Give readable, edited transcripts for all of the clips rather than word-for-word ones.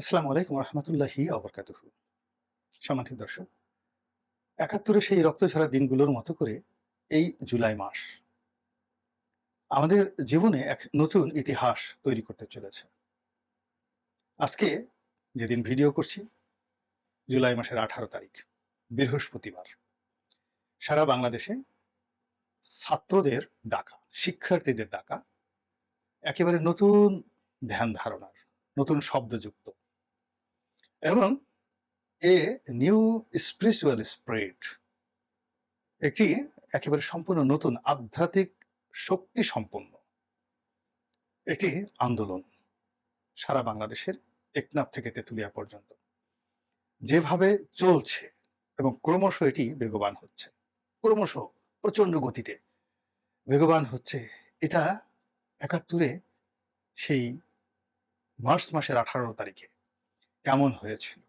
আসসালামু আলাইকুম রহমতুল্লাহি অবরকাতুহু। সম্মানিত দর্শক, ৭১-এর সেই রক্তঝরা দিনগুলোর মতো করে এই জুলাই মাস আমাদের জীবনে এক নতুন ইতিহাস তৈরি করতে চলেছে। আজকে যেদিন ভিডিও করছি, জুলাই মাসের ১৮ তারিখ, বৃহস্পতিবার। সারা বাংলাদেশে ছাত্রদের ডাকা, শিক্ষার্থীদের ডাকা একেবারে নতুন ধ্যান ধারণার, নতুন শব্দযুক্ত এবং এ নিউ স্পিরিচুয়াল স্প্রিট, একটি একেবারে সম্পূর্ণ নতুন আধ্যাত্মিক শক্তি সম্পন্ন একটি আন্দোলন সারা বাংলাদেশের টেকনাফ থেকে তেঁতুলিয়া পর্যন্ত যেভাবে চলছে এবং ক্রমশ এটি বেগবান হচ্ছে, ক্রমশ প্রচন্ড গতিতে বেগবান হচ্ছে। এটা ৭১-এ সেই মার্চ মাসের ১৮ তারিখে কেমন হয়েছিল?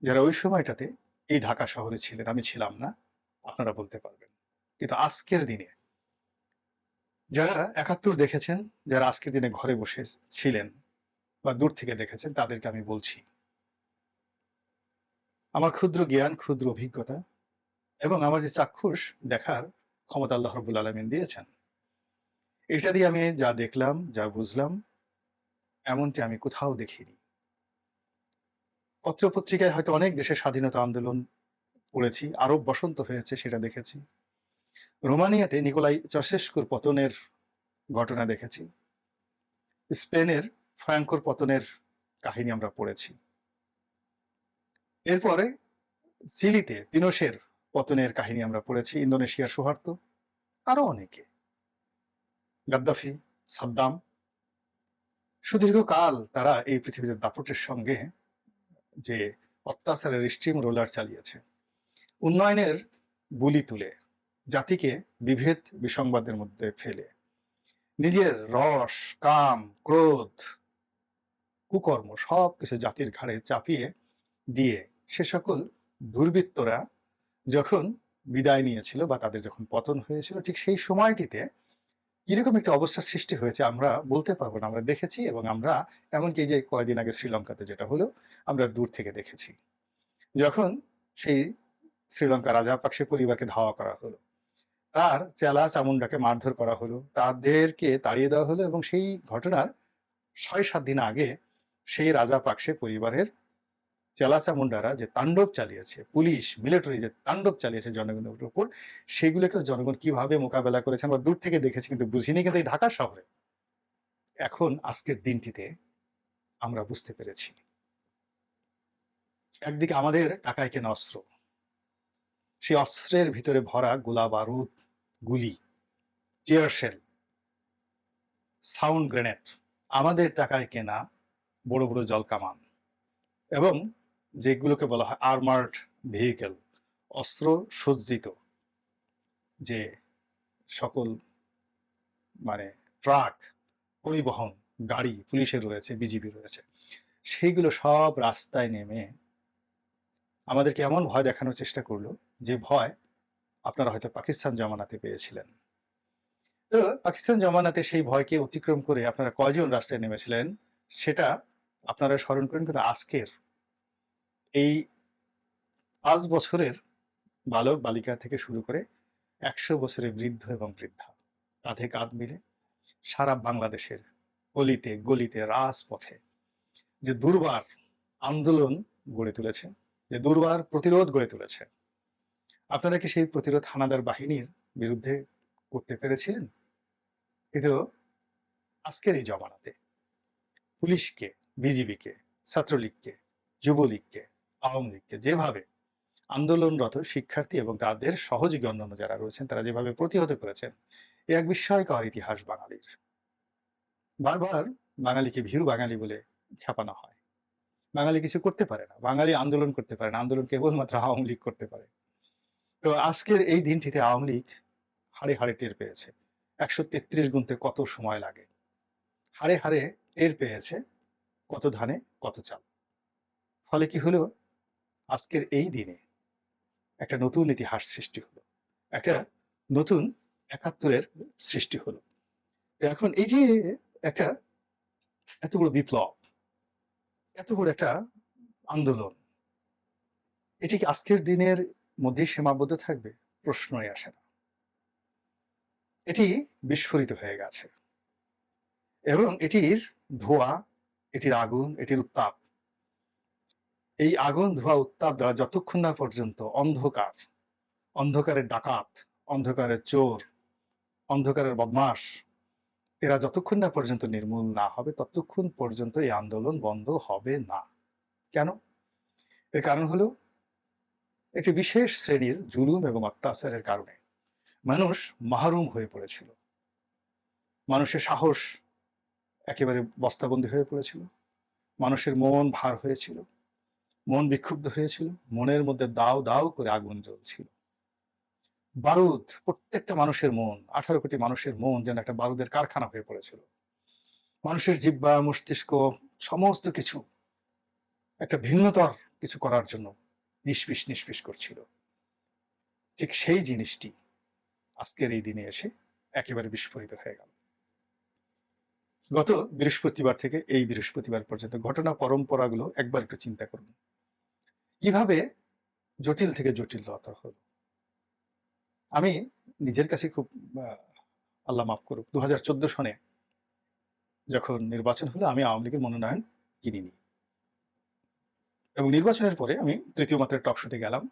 যারা ওই সময়টাতে এই ঢাকা শহরে ছিলেন, আমি ছিলাম না, আপনারা বলতে পারবেন। কিন্তু আজকের দিনে যারা ৭১ দেখেছেন, যারা আজকের দিনে ঘরে বসে ছিলেন বা দূর থেকে দেখেছেন, তাদেরকে আমি বলছি, আমার ক্ষুদ্র জ্ঞান, ক্ষুদ্র অভিজ্ঞতা এবং আমার যে চাক্ষুষ দেখার ক্ষমতা আল্লাহ রাব্বুল আলামিন দিয়েছেন, এটা দিয়ে আমি যা দেখলাম, যা বুঝলাম, এমনটি আমি কোথাও দেখিনি। পত্র-পত্রিকায় হয়তো অনেক দেশের স্বাধীনতা আন্দোলন পড়েছি, আরব বসন্ত হয়েছে সেটা দেখেছি। রোমানিয়াতে নিকোলাই চাউশেস্কুর পতনের ঘটনা দেখেছি। স্পেনের ফ্রাঙ্কোর পতনের কাহিনী আমরা পড়েছি। এরপরে চিলিতে পিনোশের পতনের কাহিনী আমরা পড়েছি, ইন্দোনেশিয়ার সুহার্তো, আরো অনেকে, গাদ্দাফি, সাদ্দাম। সুদীর্ঘকাল তারা এই পৃথিবীতে দাপটের সঙ্গে যে অত্যাচারের স্টিম রোলার চালিয়েছে, উন্নয়নের বুলি তুলে জাতিকে বিভেদ বিসংবাদের মধ্যে ফেলে নিজের রস, কাম, ক্রোধ, কুকর্ম সবকিছু জাতির ঘাড়ে চাপিয়ে দিয়ে সে সকল দুর্বৃত্তরা যখন বিদায় নিয়েছিল বা তাদের যখন পতন হয়েছিল, ঠিক সেই সময়টিতে কিরকম একটা অবস্থার সৃষ্টি হয়েছে আমরা বলতে পারবো না। আমরা দেখেছি এবং আমরা এমনকি এই যে কয়েকদিন আগে শ্রীলঙ্কাতে যেটা হলো, আমরা দূর থেকে দেখেছি। যখন সেই শ্রীলঙ্কা রাজাপাকসে পরিবারকে ধাওয়া করা হলো, তার চেলা চামুন্ডাকে মারধর করা হলো, তাদেরকে তাড়িয়ে দেওয়া হলো এবং সেই ঘটনার ৬-৭ দিন আগে সেই রাজাপাকসে পরিবারের চেলা চামুন্ডারা যে তাণ্ডব চালিয়েছে, পুলিশ মিলিটারি যে তাণ্ডব চালিয়েছে জনগণের উপর, সেগুলোকে জনগণ কিভাবে মোকাবেলা করেছে আমরা দূর থেকে দেখেছি, কিন্তু বুঝিনি। কিন্তু এই ঢাকা শহরে এখন আজকের দিনটিতে আমরা বুঝতে পেরেছি, একদিকে আমাদের টাকায় কেনা অস্ত্র, সেই অস্ত্রের ভিতরে ভরা গোলা বারুদ, গুলি, টিয়ার শেল, সাউন্ড গ্রেনেড, আমাদের টাকায় কেনা বড় বড় জল কামান এবং যেগুলোকে বলা হয় আর্মার্ড ভেহিকেল, অস্ত্র সজ্জিত যে সকল মানে ট্রাক, পরিবহন গাড়ি পুলিশের রয়েছে, বিজিবি রয়েছে, সেইগুলো সব রাস্তায় নেমে আমাদেরকে এমন ভয় দেখানোর চেষ্টা করলো যে ভয় আপনারা হয়তো পাকিস্তান জমানাতে পেয়েছিলেন। তো পাকিস্তান জমানাতে সেই ভয়কে অতিক্রম করে আপনারা কয়জন রাস্তায় নেমেছিলেন সেটা আপনারা স্মরণ করেন। কিন্তু আজকের এই ৫ বছরের বালক বালিকা থেকে শুরু করে ১০০ বছরের বৃদ্ধ এবং বৃদ্ধা কাঁধে কাঁধ মিলে সারা বাংলাদেশের অলিতে গলিতে রাজপথে যে দুর্বার আন্দোলন গড়ে তুলেছে, যে দুর্বার প্রতিরোধ গড়ে তুলেছে, আপনারা কি সেই প্রতিরোধ হানাদার বাহিনীর বিরুদ্ধে করতে পেরেছিলেন? কিন্তু আজকের এই জমানাতে পুলিশকে, বিজিবিকে, ছাত্রলীগকে, যুবলীগকে, আওয়ামী লীগকে যেভাবে আন্দোলনরত শিক্ষার্থী এবং তাদের সহযোগী অন্যান্য যারা রয়েছেন তারা যেভাবে প্রতিহত করেছেন, এ এক বিস্ময়কর ইতিহাস বাঙালির। বারবার বাঙালিকে ভীরু বাঙালি বলে খেপানো হয়। বাঙালি কিছু করতে পারে না, বাঙালি আন্দোলন করতে পারে না, আন্দোলন কেবলমাত্র আওয়ামী লীগ করতে পারে। তো আজকের এই দিনটিতে আওয়ামী লীগ হাড়ে হাড়ে টের পেয়েছে ১৩৩ গুনতে কত সময় লাগে, হাড়ে হাড়ে টের পেয়েছে কত ধানে কত চাল। ফলে কি হলো, আজকের এই দিনে একটা নতুন ইতিহাস সৃষ্টি হলো, একটা নতুন ৭১-এর সৃষ্টি হলো। এখন এই যে একটা এত বড় বিপ্লব, এত বড় একটা আন্দোলন, এটি কি আজকের দিনের মধ্যেই সীমাবদ্ধ থাকবে? প্রশ্নই আসে না। এটি বিস্ফোরিত হয়ে গেছে এবং এটির ধোঁয়া, এটির আগুন, এটির উত্তাপ, এই আগুন, ধোঁয়া, উত্তাপ দ্বারা যতক্ষণ না পর্যন্ত অন্ধকার, অন্ধকারের ডাকাত, অন্ধকারের চোর, অন্ধকারের বদমাশ, এরা যতক্ষণ না পর্যন্ত নির্মূল না হবে ততক্ষণ পর্যন্ত এই আন্দোলন বন্ধ হবে না। কেন? এর কারণ হলো একটি বিশেষ শ্রেণীর জুলুম এবং অত্যাচারের কারণে মানুষ মাহরুম হয়ে পড়েছিল। মানুষের সাহস একেবারে বস্তাবন্দী হয়ে পড়েছিল। মানুষের মন ভার হয়েছিল, মন বিক্ষুব্ধ হয়েছিল, মনের মধ্যে দাউ দাউ করে আগুন জ্বলছিল। বারুদ, প্রত্যেকটা মানুষের মন, 18 কোটি মানুষের মন যেন একটা বারুদের কারখানা হয়ে পড়েছিল। মানুষের জিহ্বা, মস্তিষ্ক, সমস্ত কিছু একটা ভিন্নতর কিছু করার জন্য নিষ্পিস নিষ্পিস করছিল। ঠিক সেই জিনিসটি আজকের এই দিনে এসে একেবারে বিস্ফোরিত হয়ে গেল। গত বৃহস্পতিবার থেকে এই বৃহস্পতিবার পর্যন্ত ঘটনা পরম্পরাগুলো একবার একটু চিন্তা করুন, কিভাবে জটিল থেকে জটিলতর হলো। আমি নিজের কাছে খুব আল্লাহ মাফ করুক, 2014 সনে যখন নির্বাচন হলো আমি আওয়ামী লীগের মনোনয়ন কিনিনি এবং নির্বাচনের পরে আমি তৃতীয় মাত্রার টক শোতে গেলাম।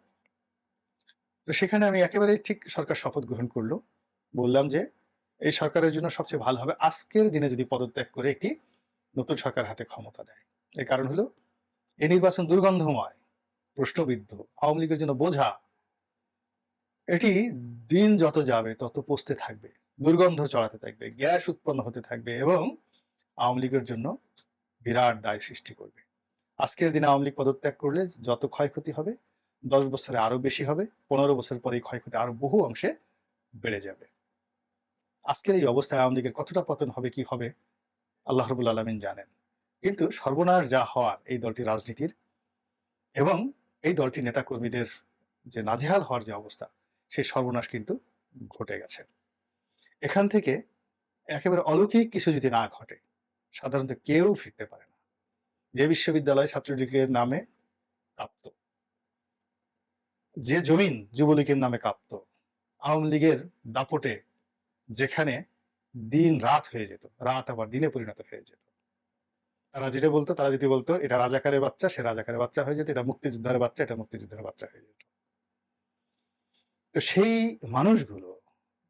তো সেখানে আমি একেবারে ঠিক সরকার শপথ গ্রহণ করলো, বললাম যে এই সরকারের জন্য সবচেয়ে ভালো হবে আজকের দিনে যদি পদত্যাগ করে একটি নতুন সরকার হাতে ক্ষমতা দেয়। এর কারণ হলো এই নির্বাচন দুর্গন্ধময়, প্রশ্নবিদ্ধ, আওয়ামী লীগের জন্য বোঝা। এটি দিন যত যাবে তত পচতে থাকবে, দুর্গন্ধ ছড়াতে থাকবে, গ্যাস উৎপন্ন হতে থাকবে এবং আওয়ামী লীগের জন্য বিরাট দায় সৃষ্টি করবে। আজকের দিনে আওয়ামী লীগ পদত্যাগ করলে যত ক্ষয়ক্ষতি হবে 10 বছরে আরো বেশি হবে, 15 বছর পরে এই ক্ষয়ক্ষতি আরো বহু অংশে বেড়ে যাবে। আজকের এই অবস্থায় আওয়ামী লীগের কতটা পতন হবে, কি হবে, আল্লাহ রাব্বুল আলামিন জানেন। কিন্তু সর্বনাশ যা হওয়ার এই দলটি রাজনীতির এবং এই দলটি নেতাকর্মীদের যে নাজেহাল হওয়ার যে অবস্থা, সেই সর্বনাশ কিন্তু ঘটে গেছে। এখান থেকে একেবারে অলৌকিক কিছু যদি না ঘটে সাধারণত কেউ ফিরতে পারে না। যে বিশ্ববিদ্যালয় ছাত্রলীগের নামে কাঁপত, যে জমিন যুবলীগের নামে কাঁপত, আওয়ামী লীগের দাপটে যেখানে দিন রাত হয়ে যেত, রাত আবার দিনে পরিণত হয়ে যেত, তারা যেটা বলতো, তারা যদি বলতো এটা রাজাকারের বাচ্চা, সে রাজাকারের বাচ্চা হয়ে যেত, এটা মুক্তিযোদ্ধার বাচ্চা, এটা মুক্তিযোদ্ধার বাচ্চা হয়ে যেত। তো সেই মানুষগুলো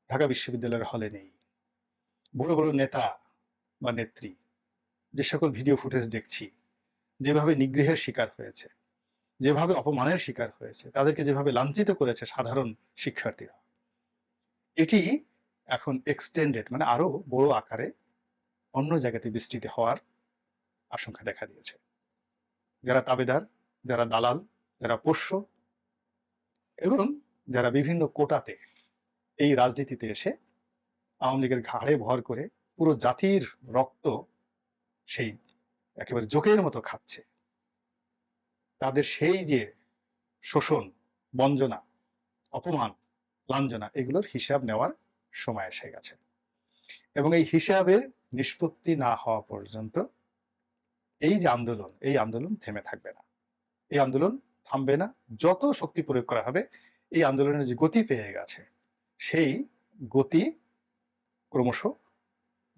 ঢাকা বিশ্ববিদ্যালয়ের হলে নেই। বড় বড় নেতা বা নেত্রী যে সকল ভিডিও ফুটেজ দেখছি, যেভাবে নিগৃহের শিকার হয়েছে, যেভাবে অপমানের শিকার হয়েছে, তাদেরকে যেভাবে লাঞ্ছিত করেছে সাধারণ শিক্ষার্থীরা, এটি এখন এক্সটেন্ডেড, মানে আরো বড় আকারে অন্য জায়গাতে বিস্তৃত হওয়ার আশঙ্কা দেখা দিয়েছে। যারা তাবেদার, যারা দালাল, যারা পোষ্য এবং যারা বিভিন্ন কোটাতে এই রাজনীতিতে এসে আওয়ামী লীগের ঘাড়ে ভর করে পুরো জাতির রক্ত সেই একেবারে জোকের মতো খাচ্ছে, তাদের সেই যে শোষণ, বঞ্চনা, অপমান, লাঞ্ছনা, এগুলোর হিসাব নেওয়ার সময় এসে গেছে এবং এই হিসাবের নিষ্পত্তি না হওয়া পর্যন্ত এই যে আন্দোলন, এই আন্দোলন থেমে থাকবে না, এই আন্দোলন থামবে না। যত শক্তি প্রয়োগ করা হবে, এই আন্দোলনের যে গতি পেয়ে গেছে সেই গতি ক্রমশ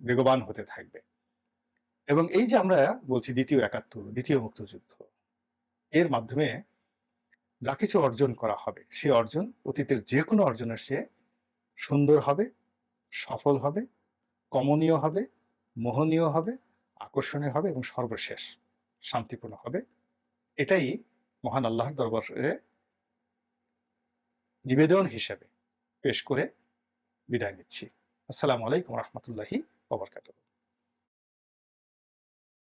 বেগবান হতে থাকবে এবং এই যে আমরা বলছি দ্বিতীয় ৭১, দ্বিতীয় মুক্তিযুদ্ধ, এর মাধ্যমে যা কিছু অর্জন করা হবে সেই অর্জন অতীতের যে কোনো অর্জনের চেয়ে সুন্দর হবে, সফল হবে, কমনীয় হবে, মোহনীয় হবে, আকর্ষণীয় হবে এবং সর্বশেষ শান্তিপূর্ণ হবে। এটাই মহান আল্লাহর দরবারে নিবেদন হিসেবে পেশ করে বিদায় নিচ্ছি। আসসালামু আলাইকুম রহমতুল্লাহি ওয়া বারাকাতুহু।